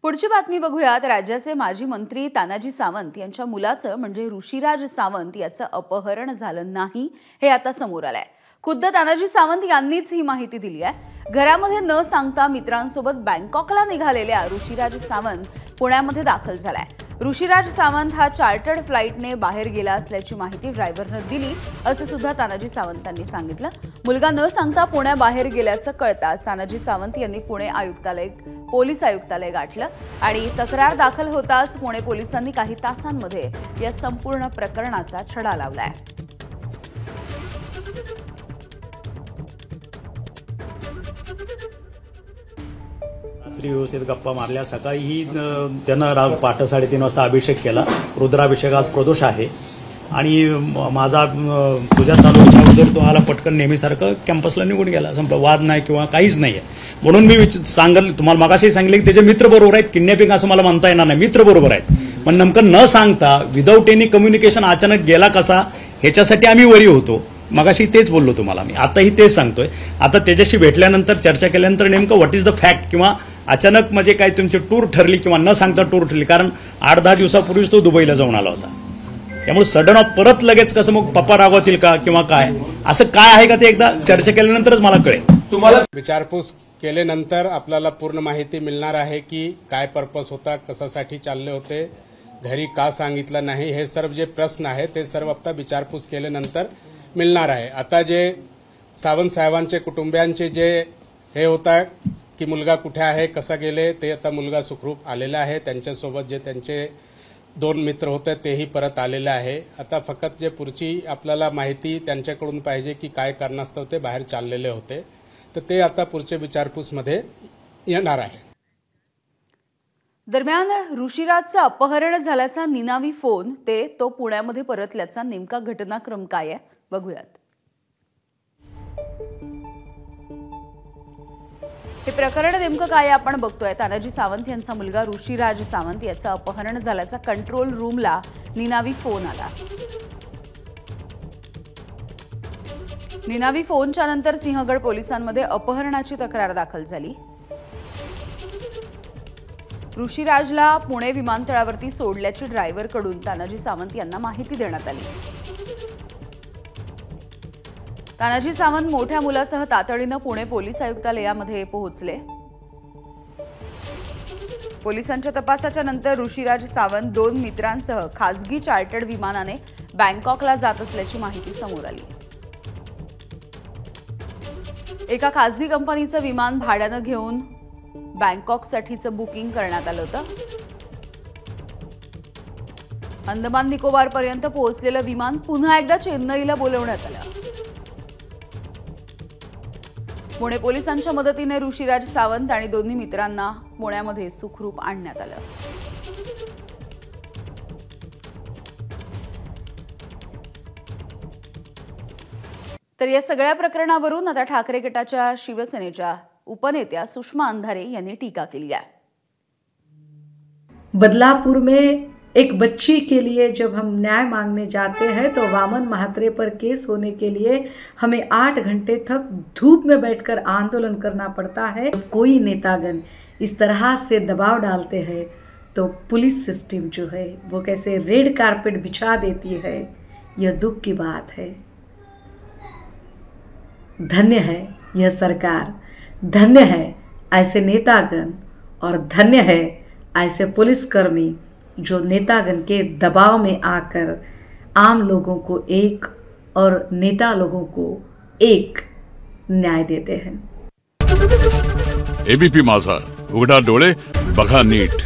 पुढची बातमी बघूयात। राज्याचे माजी मंत्री तानाजी सावंत यांच्या मुलाचं म्हणजे ऋषिराज सावंत याचं अपहरण झालं नाही हे आता समोर आलंय। खुद्द तानाजी सावंत यांनीच ही माहिती दिली आहे। घरामध्ये न सांगता मित्रांसोबत बँकॉकला निघालेल्या ऋषिराज सावंत पुण्यामध्ये दाखल झालाय। ऋषिराज सावंत हा चार्टर्ड फ्लाइटने बाहेर गेला असल्याची माहिती ड्रायव्हरने दिली असे सुद्धा तानाजी सावंतांनी सांगितलं। मुलगा न सांगता पुण्याबाहेर गेल्याचं कळताच तानाजी सावंत यांनी पुणे आयुक्तालय पोलीस आयुक्तालय गाठलं आणि तक्रार दाखल होताच पुणे पोलिसांनी काही तासांमध्ये या संपूर्ण प्रकरणाचा छडा लावलाय। व्यवस्थित गप्पा मारल्या। सकाळीही त्यानं पहाटे 3:30 वाजता अभिषेक केला। रुद्राभिषेक आज प्रदोष आहे आणि माझा पूजा चालू होत्यावर तो आला पटकन नेहमीसारखं कॅम्पसला निघून गेला। संपला, वाद नाही किंवा काहीच नाहीये। म्हणून मी सांगल तुम्हाला मगाशी सांगितलं की त्याचे मित्र बरोबर आहेत। किडनॅपिंग असं मला म्हणता येणार नाही, मित्र बरोबर आहेत। पण नेमकं न सांगता विदाऊट एनी कम्युनिकेशन अचानक गेला कसा ह्याच्यासाठी आम्ही वरी होतो। मगाशी तेच बोललो तुम्हाला मी, आताही तेच सांगतोय। आता त्याच्याशी भेटल्यानंतर चर्चा केल्यानंतर नेमकं व्हॉट इज द फॅक्ट किंवा अचानक म्हणजे काय तुमची टूर ठरली किंवा न सांगता टूर ठरली, कारण 8-10 दिवसापूर्वीच तो दुबईला जाऊन आला होता। त्यामुळे सडन ऑफ परत लगेच कसं मग पप्पा रागवतील का किंवा काय असं काय आहे का ते एकदा चर्चा केल्यानंतरच मला कळेल। तुम्हाला विचारपूस केल्यानंतर आपल्याला पूर्ण माहिती मिळणार आहे की काय पर्पस होता, कशासाठी चालले होते, घरी का सांगितलं नाही, हे सर्व जे प्रश्न आहे ते सर्व आता विचारपूस केल्यानंतर मिळणार आहे। आता जे सावंत साहेबांचे कुटुंबियांचे जे हे होता की मुलगा कुठे आहे, कसा गेले, ते आता मुलगा सुखरूप आलेला आहे। त्यांच्यासोबत जे त्यांचे 2 मित्र होते तेही परत आलेले आहे। आता फक्त जे पुढची आपल्याला माहिती त्यांच्याकडून पाहिजे की काय कारणास्तव ते बाहेर चाललेले होते, तर ते आता पुढच्या विचारपूसमध्ये येणार आहे। दरम्यान ऋषिराजचं अपहरण झाल्याचा निनावी फोन तो पुण्यामध्ये परतल्याचा नेमका घटनाक्रम काय आहे बघूयात। हे प्रकरण नेमकं काय आपण बघतोय। तानाजी सावंत यांचा मुलगा ऋषिराज सावंत याचं अपहरण झाल्याचा कंट्रोल रूमला निनावी फोन आला। निनावी फोनच्या नंतर सिंहगड पोलिसांमध्ये अपहरणाची तक्रार दाखल झाली। ऋषिराजला पुणे विमानतळावरती सोडल्याची ड्रायव्हरकडून तानाजी सावंत यांना माहिती देण्यात आली। तानाजी सावंत मोठ्या मुलासह तातडीनं पुणे पोलीस आयुक्तालयामध्ये पोहोचले। पोलिसांच्या तपासाच्या नंतर ऋषिराज सावंत 2 मित्रांसह खासगी चार्टर्ड विमानाने बँकॉकला जात असल्याची माहिती समोर आली। एका खासगी कंपनीचं विमान भाड्यानं घेऊन बँकॉकसाठीचं बुकिंग करण्यात आलं होतं। अंदमान निकोबार पर्यंत पोहोचलेलं विमान पुन्हा एकदा चेन्नईला बोलवण्यात आलं। पुणे पोलिसांच्या मदतीने ऋषिराज सावंत आणि 2 मित्रांना पुण्यामध्ये सुखरूप आणण्यात आलं। तर या सगळ्या प्रकरणावरून आता ठाकरे गटाच्या शिवसेनेच्या उपनेत्या सुषमा अंधारे यांनी टीका केली आहे। बदलापुर में एक बच्ची के लिए जब हम न्याय मांगने जाते हैं तो वामन महात्रे पर केस होने के लिए हमें 8 घंटे तक धूप में बैठकर आंदोलन करना पड़ता है। कोई नेतागण इस तरह से दबाव डालते हैं तो पुलिस सिस्टम जो है वो कैसे रेड कारपेट बिछा देती है, यह दुख की बात है। धन्य है यह सरकार, धन्य है ऐसे नेतागण और धन्य है ऐसे पुलिसकर्मी जो नेतागण के दबाव में आकर आम लोगों को एक और नेता लोगों को एक न्याय देते हैं। एबीपी माझा, उघडा डोळे बघा नीट।